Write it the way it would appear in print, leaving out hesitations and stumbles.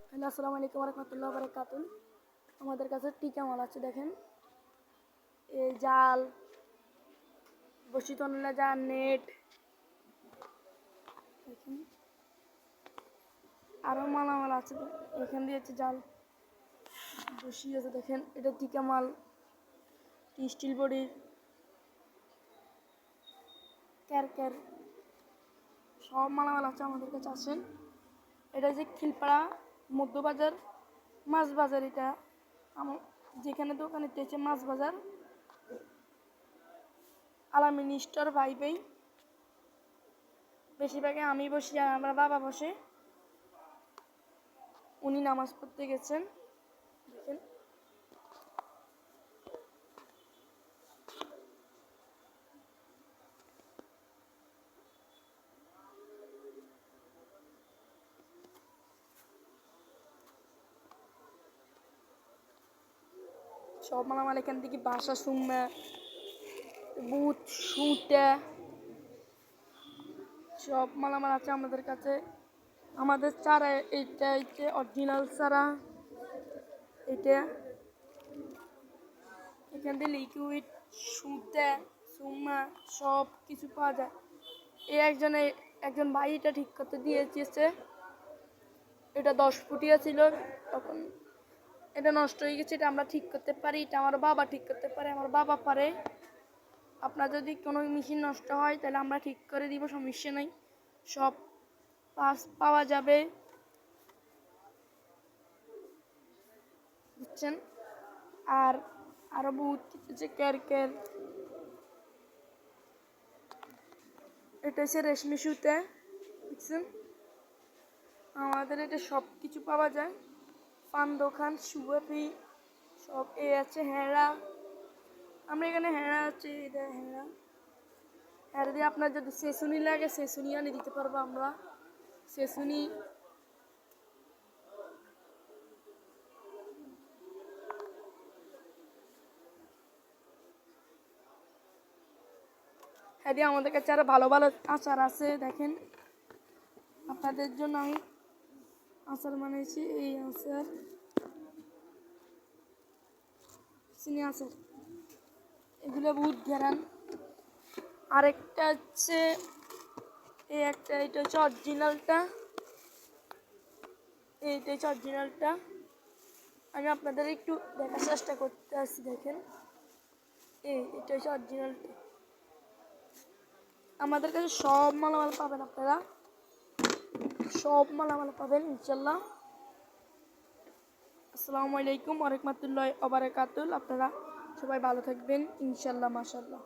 Hello, আসসালামু আলাইকুম রহমতুল্লাহ বারাকাতুল। আমাদের কাছে টিকা মাল আছে, দেখেন। এই জাল, বসি টনলা জাল, নেট, দেখেন। আরও মালামাল আছে, এখান দিয়ে হচ্ছে জাল, বসি আছে, দেখেন। এটা টিকা মাল, স্টিল বডির, ক্যার সব মালামাল আছে আমাদের কাছে। আসেন, এটা যে খিলপাড়া মধ্যবাজার মাছ বাজার। এটা আমার যেখানে দোকানে হচ্ছে মাছ বাজার, আলামিন স্টোর ভাই বেশিরভাগে আমি বসি আর আমার বাবা বসে, উনি নামাজ পড়তে গেছেন, দেখেন। সব মালামাল এখান থেকে, বাসা সুমা, বুট, সুতা, সব মালামাল আছে আমাদের কাছে। আমাদের চারা এইটা হচ্ছে অরিজিনাল চারা। এটা এখান থেকে লিকুইড, সুতা, সুমা সব কিছু পাওয়া যায়। একজন ভাই এটা ঠিক করতে দিয়েছে। এটা 10 ফুটিয়া ছিল, তখন এটা নষ্ট হয়ে গেছে। এটা আমরা ঠিক করতে পারি, এটা আমার বাবা ঠিক করতে পারে, আমার বাবা পারে। আপনার যদি কোনো মেশিন নষ্ট হয় তাহলে আমরা ঠিক করে দিব, সমস্যা নেই। সব পাস পাওয়া যাবে, বুঝছেন। আর আরো বহুত কিছু, ক্যার, এটা হচ্ছে রেশমি সুতা, বুঝছেন। আমাদের এটা সব কিছু পাওয়া যায়। পান দোকান, সুয়াপি সব আছে। হেঁড়া, আমরা এখানে হেঁড়া আছে, এটা হেঁড়া দিয়ে আপনার যদি সেসুনি লাগে সেসুনি আনি দিতে পারবো আমরা। সেসুনি হ্যাঁ দিয়ে আমাদের কাছে আরো ভালো ভালো আচার আছে, দেখেন। আপনাদের জন্য আমি আচার বানিয়েছি, এই আচার, চিনি আচার, এগুলো বহুত ঘেরান। আরেকটা হচ্ছে এটা হচ্ছে অরিজিনালটা, এইটা হচ্ছে অরিজিনালটা। আমি আপনাদের একটু দেখার চেষ্টা করতে আসছি, দেখেন। এটা হচ্ছে অরিজিনালটা। আমাদের কাছে সব মালামাল পাবেন, আপনারা সব মালামাল পাবেন ইনশাল্লাহ। আসসালামু আলাইকুম ওয়া রাহমাতুল্লাহি ওয়া বারাকাতুহু। আপনারা সবাই ভালো থাকবেন ইনশাল্লাহ, মাশাআল্লাহ।